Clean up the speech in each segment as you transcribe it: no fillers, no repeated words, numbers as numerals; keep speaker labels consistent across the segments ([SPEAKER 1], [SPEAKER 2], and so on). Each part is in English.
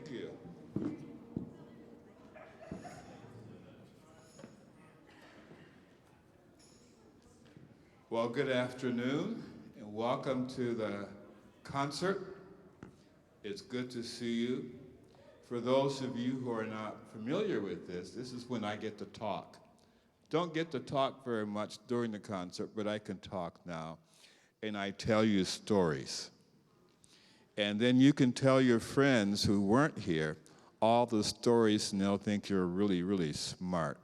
[SPEAKER 1] Thank you. Well, good afternoon, and welcome to the concert. It's good to see you. For those of you who are not familiar with this is when I get to talk. Don't get to talk very much during the concert, but I can talk now. And I tell you stories. And then you can tell your friends who weren't here all the stories, and they'll think you're really, really smart.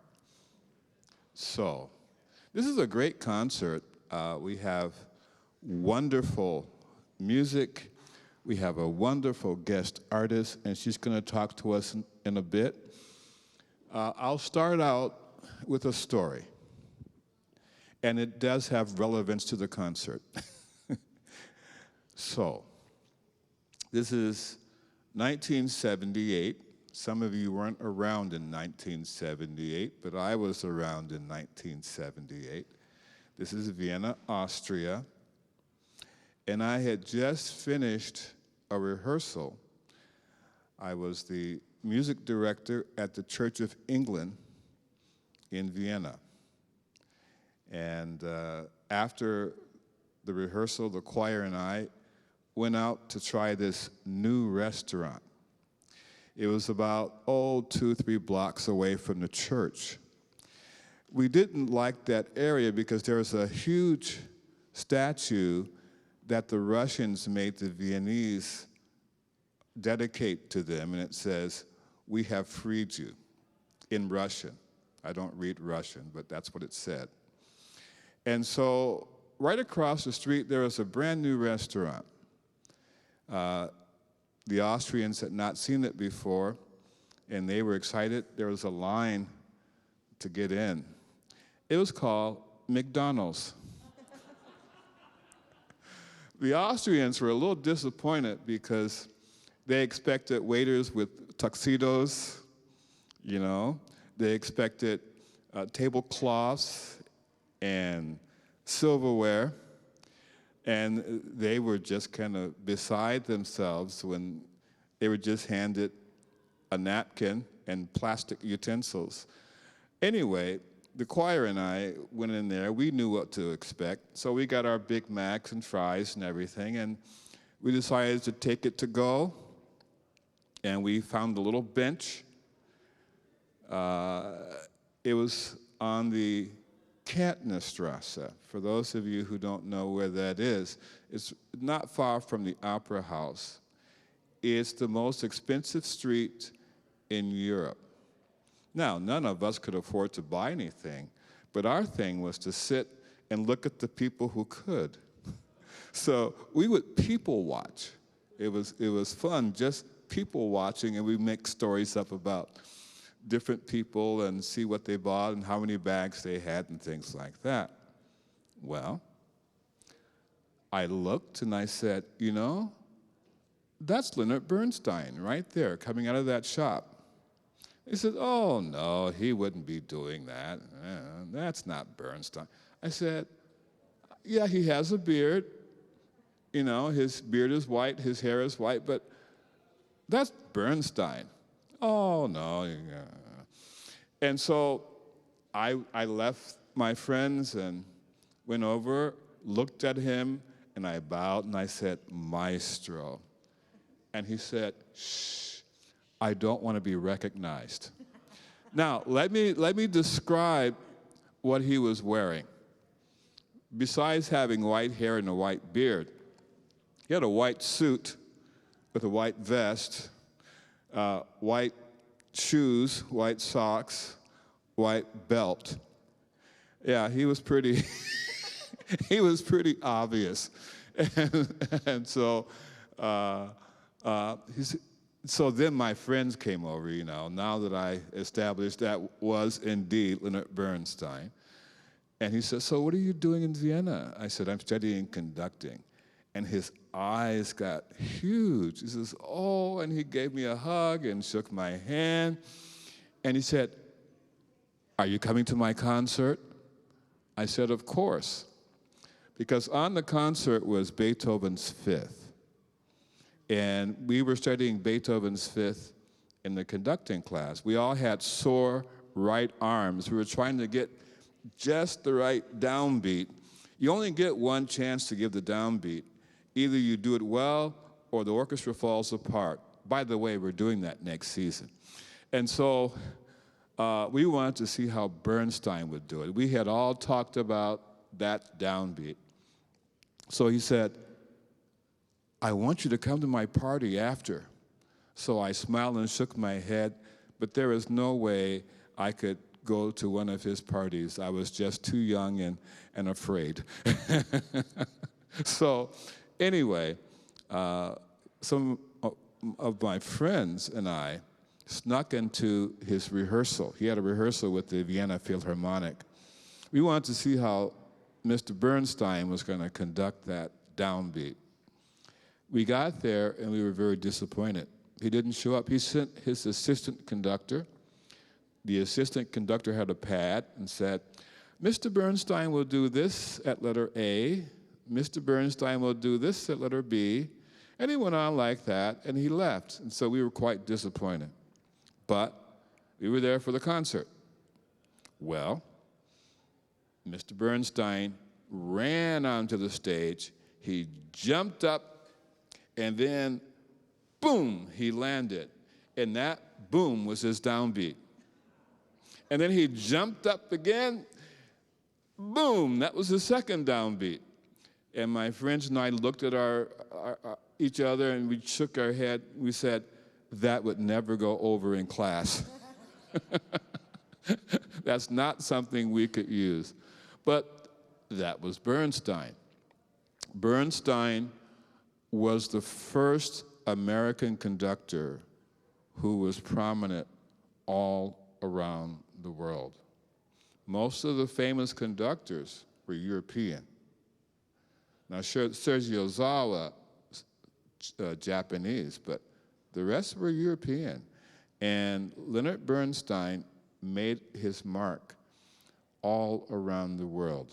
[SPEAKER 1] So, this is a great concert. We have wonderful music. We have a wonderful guest artist, and she's going to talk to us in a bit. I'll start out with a story, and it does have relevance to the concert. So, this is 1978. Some of you weren't around in 1978, but I was around in 1978. This is Vienna, Austria. And I had just finished a rehearsal. I was the music director at the Church of England in Vienna. And after the rehearsal, the choir and I went out to try this new restaurant. It was about, 2-3 blocks away from the church. We didn't like that area because there was a huge statue that the Russians made the Viennese dedicate to them, and it says, "We have freed you," in Russian. I don't read Russian, but that's what it said. And so right across the street, there was a brand new restaurant. The Austrians had not seen it before, and they were excited. There was a line to get in. It was called McDonald's. The Austrians were a little disappointed because they expected waiters with tuxedos, you know. They expected tablecloths and silverware. And they were just kind of beside themselves when they were just handed a napkin and plastic utensils. Anyway, the choir and I went in there. We knew what to expect. So we got our Big Macs and fries and everything, and we decided to take it to go. And we found a little bench. It was on the Kärntnerstrasse. For those of you who don't know where that is, it's not far from the Opera House. It's the most expensive street in Europe. Now, none of us could afford to buy anything, but our thing was to sit and look at the people who could. So we would people watch. It was fun, just people watching, and we make stories up about different people and see what they bought and how many bags they had and things like that. Well, I looked and I said, that's Leonard Bernstein right there coming out of that shop. He said, oh, no, he wouldn't be doing that. That's not Bernstein. I said, yeah, he has a beard. His beard is white, his hair is white, but that's Bernstein. Oh, no. And so I left my friends and went over, looked at him, and I bowed and I said, Maestro. And he said, shh, I don't want to be recognized. Now, let me describe what he was wearing. Besides having white hair and a white beard, he had a white suit with a white vest, white shoes, white socks, white belt. Yeah, he was pretty, he was pretty obvious. And so, so then my friends came over, now that I established that was indeed Leonard Bernstein. And he said, so what are you doing in Vienna? I said, I'm studying conducting. And his eyes got huge. He says, oh, and he gave me a hug and shook my hand. And he said, are you coming to my concert? I said, of course. Because on the concert was Beethoven's Fifth. And we were studying Beethoven's Fifth in the conducting class. We all had sore right arms. We were trying to get just the right downbeat. You only get one chance to give the downbeat. Either you do it well or the orchestra falls apart. By the way, we're doing that next season. And so we wanted to see how Bernstein would do it. We had all talked about that downbeat. So he said, I want you to come to my party after. So I smiled and shook my head, but there was no way I could go to one of his parties. I was just too young and afraid. So anyway, some of my friends and I snuck into his rehearsal. He had a rehearsal with the Vienna Philharmonic. We wanted to see how Mr. Bernstein was going to conduct that downbeat. We got there and we were very disappointed. He didn't show up. He sent his assistant conductor. The assistant conductor had a pad and said, Mr. Bernstein will do this at letter A. Mr. Bernstein will do this at letter B. And he went on like that, and he left. And so we were quite disappointed. But we were there for the concert. Well, Mr. Bernstein ran onto the stage. He jumped up, and then, boom, he landed. And that boom was his downbeat. And then he jumped up again. Boom, that was his second downbeat. And my friends and I looked at each other and we shook our head. We said, that would never go over in class. That's not something we could use. But that was Bernstein. Bernstein was the first American conductor who was prominent all around the world. Most of the famous conductors were European. Now, sure, Sergio Zawa, Japanese, but the rest were European. And Leonard Bernstein made his mark all around the world.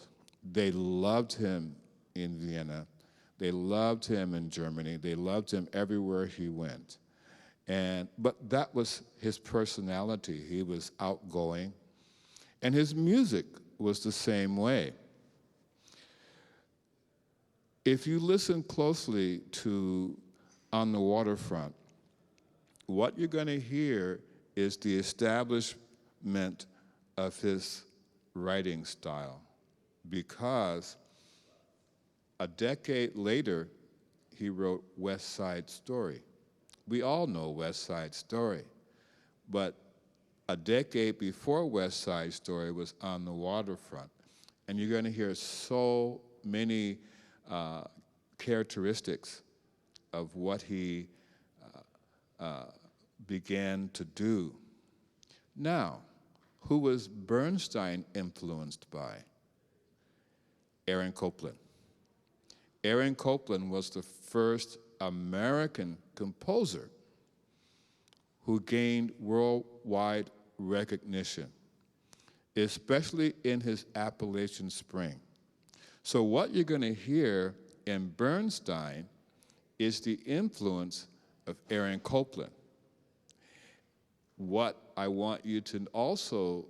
[SPEAKER 1] They loved him in Vienna. They loved him in Germany. They loved him everywhere he went. But that was his personality. He was outgoing. And his music was the same way. If you listen closely to On the Waterfront, what you're going to hear is the establishment of his writing style, because a decade later, he wrote West Side Story. We all know West Side Story, but a decade before West Side Story was On the Waterfront. And you're going to hear so many characteristics of what he began to do. Now, who was Bernstein influenced by? Aaron Copland. Aaron Copland was the first American composer who gained worldwide recognition, especially in his Appalachian Spring. So what you're going to hear in Bernstein is the influence of Aaron Copland. What I want you to also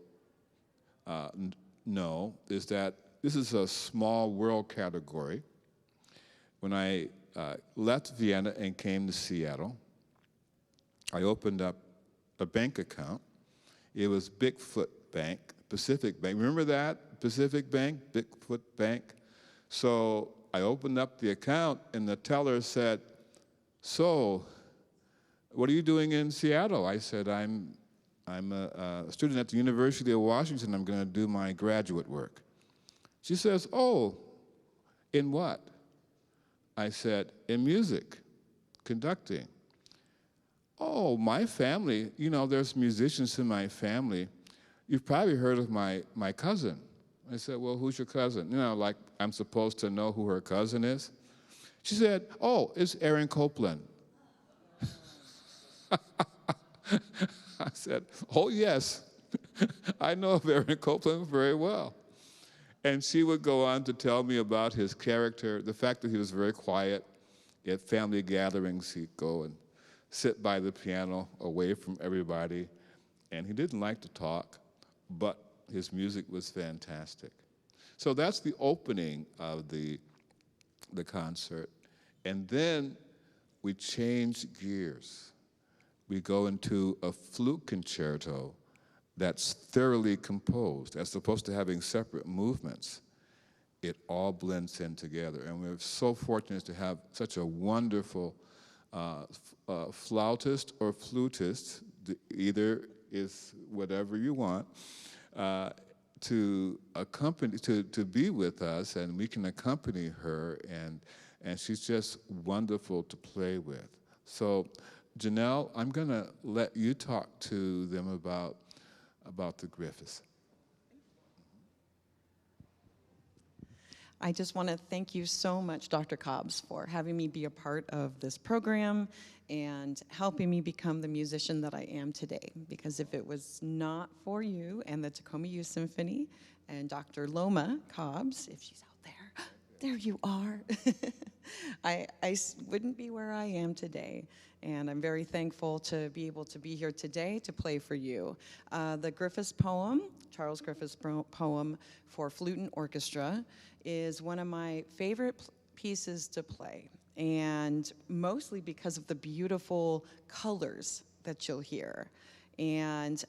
[SPEAKER 1] know is that this is a small world category. When I left Vienna and came to Seattle, I opened up a bank account. It was Bigfoot Bank, Pacific Bank. Remember that? Pacific Bank, Bigfoot Bank. So I opened up the account, and the teller said, "So, what are you doing in Seattle?" I said, I'm a student at the University of Washington. I'm going to do my graduate work. She says, "Oh, in what?" I said, "In music, conducting." "Oh, my family, there's musicians in my family. You've probably heard of my cousin." I said, "Well, who's your cousin?" Like I'm supposed to know who her cousin is. She said, "Oh, it's Aaron Copland." I said, "Oh, yes, I know of Aaron Copland very well." And she would go on to tell me about his character, the fact that he was very quiet, At family gatherings, he'd go and sit by the piano away from everybody, and he didn't like to talk, but his music was fantastic. So that's the opening of the concert. And then we change gears. We go into a flute concerto that's thoroughly composed, as opposed to having separate movements. It all blends in together. And we're so fortunate to have such a wonderful flautist or flutist, either is whatever you want, to accompany, to be with us, and we can accompany her, and she's just wonderful to play with. So, Janelle, I'm gonna let you talk to them about the Griffiths.
[SPEAKER 2] I just want to thank you so much, Dr. Cobbs, for having me be a part of this program and helping me become the musician that I am today. Because if it was not for you and the Tacoma Youth Symphony and Dr. Loma Cobbs, if she's out there, there you are, I wouldn't be where I am today. And I'm very thankful to be able to be here today to play for you. The Griffiths poem, Charles Griffiths poem for flute and orchestra, is one of my favorite pieces to play, and mostly because of the beautiful colors that you'll hear. And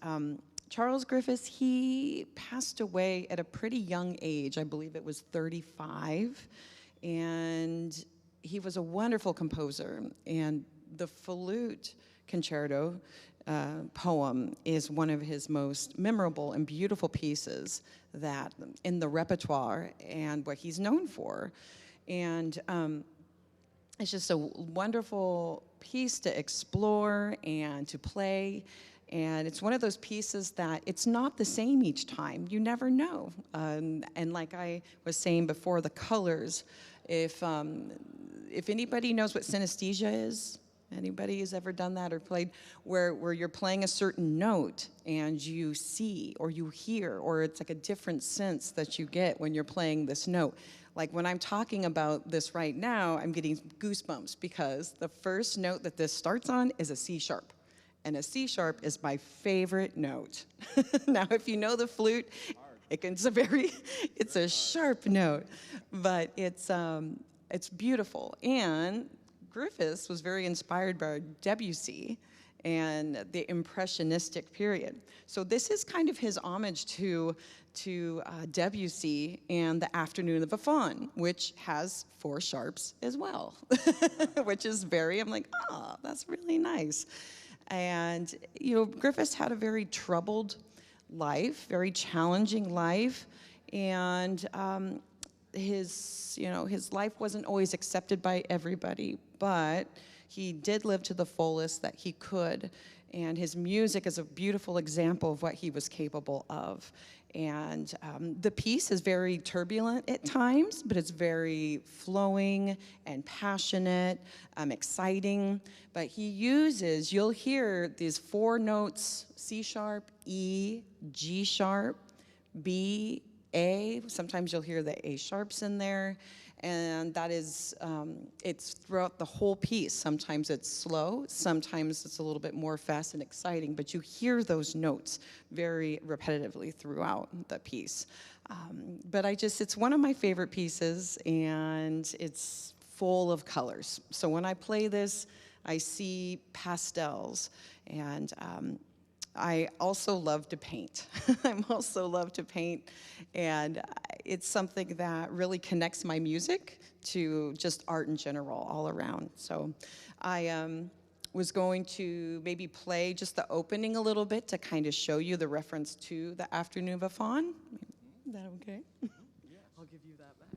[SPEAKER 2] Charles Griffiths, he passed away at a pretty young age. I believe it was 35, and he was a wonderful composer. And the flute concerto poem is one of his most memorable and beautiful pieces that in the repertoire and what he's known for. And it's just a wonderful piece to explore and to play. And it's one of those pieces that it's not the same each time. You never know. And like I was saying before, the colors, if anybody knows what synesthesia is, anybody who's ever done that or played where you're playing a certain note and you see or you hear, or it's like a different sense that you get when you're playing this note. Like when I'm talking about this right now, I'm getting goosebumps because the first note that this starts on is a C sharp. And a C sharp is my favorite note. Now, if you know the flute, it's a sharp note, but it's beautiful. And Griffiths was very inspired by Debussy and the Impressionistic period. So this is kind of his homage to Debussy and the Afternoon of a Faun, which has 4 sharps as well, which is I'm like, oh, that's really nice. And, Griffiths had a very troubled life, very challenging life, and his life wasn't always accepted by everybody, but he did live to the fullest that he could, and his music is a beautiful example of what he was capable of. And the piece is very turbulent at times, but it's very flowing and passionate, exciting. But you'll hear these 4 notes: C sharp, E, G sharp, B, A. Sometimes you'll hear the A sharps in there. And that is, it's throughout the whole piece. Sometimes it's slow, sometimes it's a little bit more fast and exciting, but you hear those notes very repetitively throughout the piece. But it's one of my favorite pieces, and it's full of colors. So when I play this, I see pastels, and I also love to paint. And it's something that really connects my music to just art in general all around. So I was going to maybe play just the opening a little bit to kind of show you the reference to the Afternoon of a Faun. Is that okay? Yes. I'll give you that back.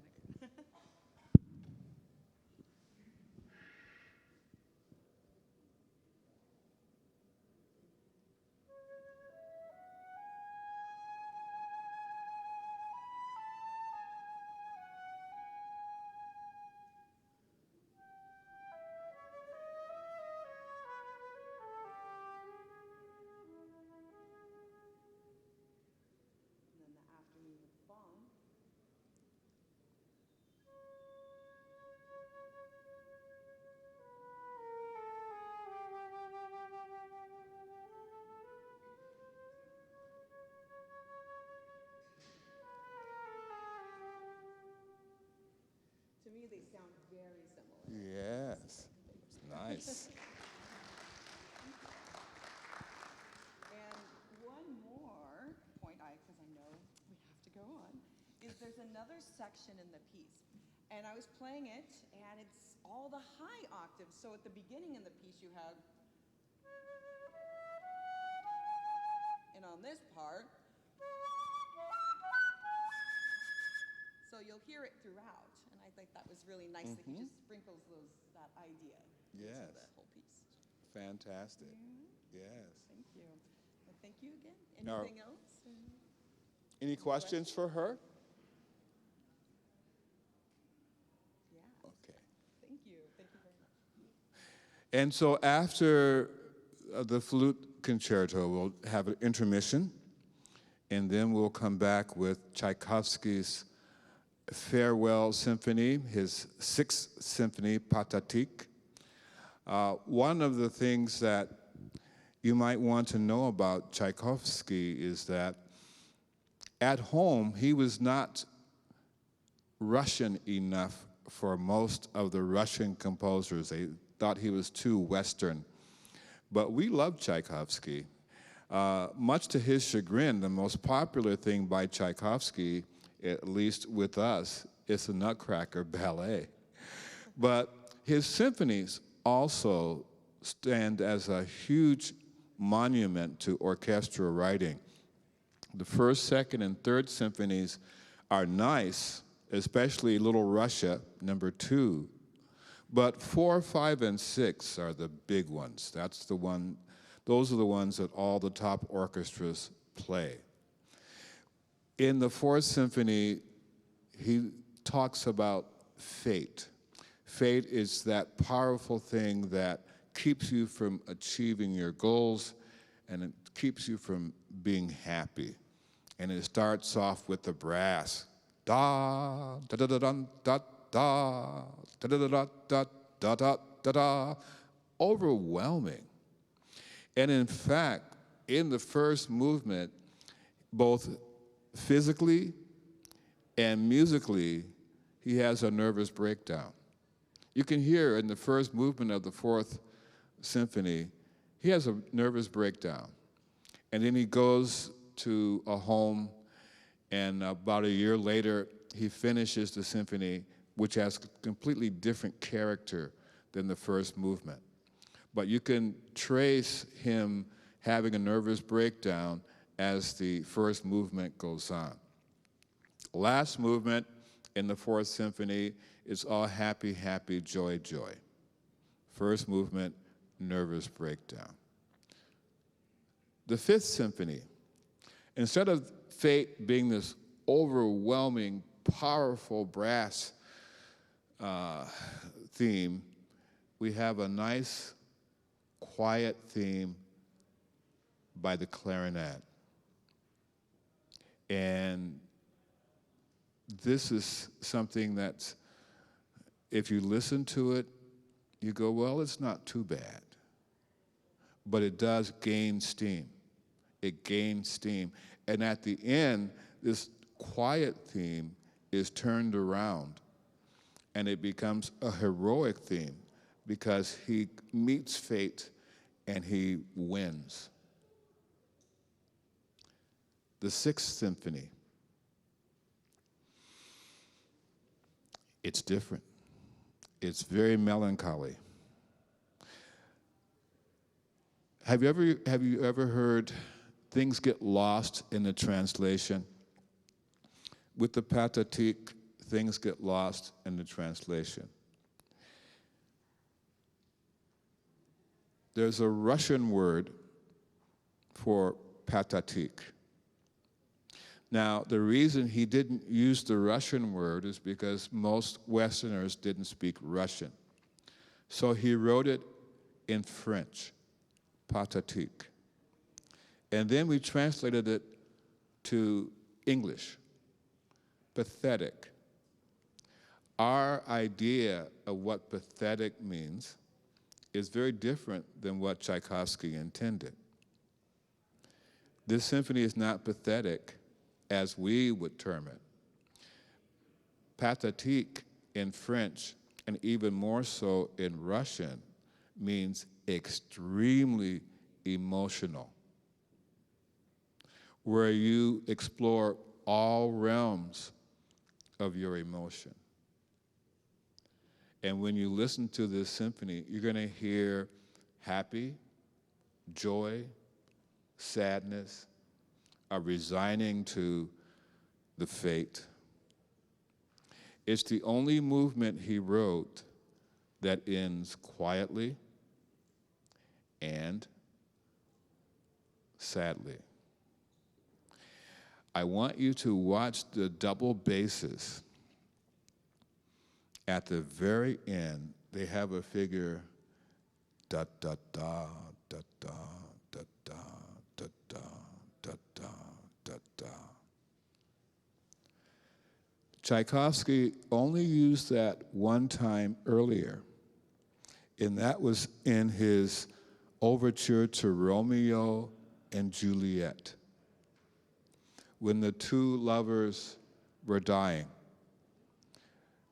[SPEAKER 2] section in the piece. And I was playing it, and it's all the high octaves. So at the beginning in the piece, you have, and on this part, so you'll hear it throughout. And I think that was really nice that he just sprinkles that idea into the whole piece.
[SPEAKER 1] Fantastic. Yes.
[SPEAKER 2] Thank you. Well, thank you again.
[SPEAKER 1] Now,
[SPEAKER 2] Anything else?
[SPEAKER 1] any questions for her?
[SPEAKER 2] Yeah.
[SPEAKER 1] Okay.
[SPEAKER 2] Thank you. Thank you very much.
[SPEAKER 1] And so after the flute concerto, we'll have an intermission, and then we'll come back with Tchaikovsky's Farewell Symphony, his Sixth Symphony, Pretalk. One of the things that you might want to know about Tchaikovsky is that at home, he was not Russian enough for most of the Russian composers. They thought he was too Western. But we love Tchaikovsky. Much to his chagrin, the most popular thing by Tchaikovsky, at least with us, is the Nutcracker Ballet. But his symphonies also stand as a huge monument to orchestral writing. The first, second, and third symphonies are nice, especially Little Russia, number 2. But 4, 5, and 6 are the big ones. Those are the ones that all the top orchestras play. In the Fourth Symphony, he talks about fate. Fate is that powerful thing that keeps you from achieving your goals, and it keeps you from being happy. And it starts off with the brass. Da, da da da da da da da da da da da da da da. Overwhelming. And in fact, in the first movement, both physically and musically, he has a nervous breakdown. You can hear in the first movement of the Fourth Symphony, he has a nervous breakdown. And then he goes to a home, and about a year later, he finishes the symphony, which has a completely different character than the first movement. But you can trace him having a nervous breakdown as the first movement goes on. Last movement in the Fourth Symphony is all happy, happy, joy, joy. First movement, nervous breakdown. The Fifth Symphony, instead of fate being this overwhelming, powerful brass theme, we have a nice, quiet theme by the clarinet. And this is something that, if you listen to it, you go, well, it's not too bad. But it does gain steam. It gains steam. And at the end, this quiet theme is turned around, and it becomes a heroic theme because he meets fate and he wins. The Sixth Symphony. It's different. It's very melancholy. Have you ever heard things get lost in the translation? With the Pretalk, things get lost in the translation. There's a Russian word for Pretalk. Now, the reason he didn't use the Russian word is because most Westerners didn't speak Russian. So he wrote it in French, Pretalk. And then we translated it to English, pathetic. Our idea of what pathetic means is very different than what Tchaikovsky intended. This symphony is not pathetic as we would term it. Pretalk in French, and even more so in Russian, means extremely emotional, where you explore all realms of your emotion. And when you listen to this symphony, you're going to hear happy, joy, sadness, a resigning to the fate. It's the only movement he wrote that ends quietly and sadly. I want you to watch the double basses. At the very end, they have a figure da da da da da da da da da da da da da. Tchaikovsky only used that one time earlier, and that was in his overture to Romeo and Juliet, when the two lovers were dying.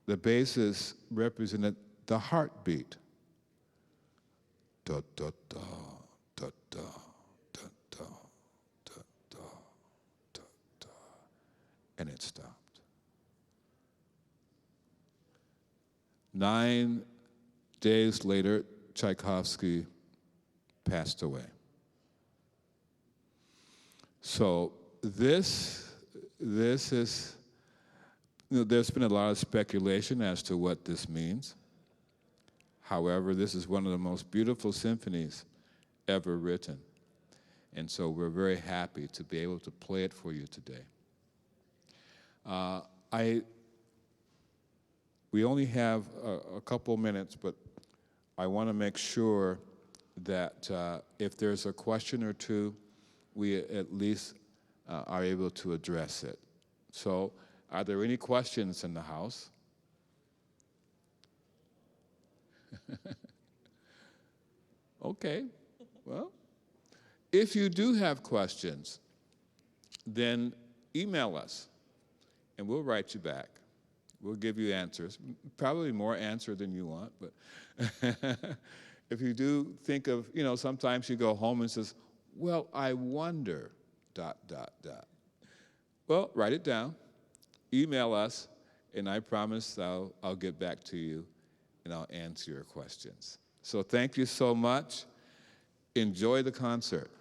[SPEAKER 1] The basses represented the heartbeat. Da da da da da da da da da da da, and it stopped. 9 days later, Tchaikovsky passed away. So this is, there's been a lot of speculation as to what this means. However, this is one of the most beautiful symphonies ever written. And so we're very happy to be able to play it for you today. We only have a couple minutes, but I want to make sure that if there's a question or two, we at least are able to address it. So, are there any questions in the house? Okay, well, if you do have questions, then email us, and we'll write you back. We'll give you answers, probably more answer than you want, but if you do think of, sometimes you go home and says, well, I wonder, ... Well, write it down, email us, and I promise I'll get back to you and I'll answer your questions. So thank you so much. Enjoy the concert.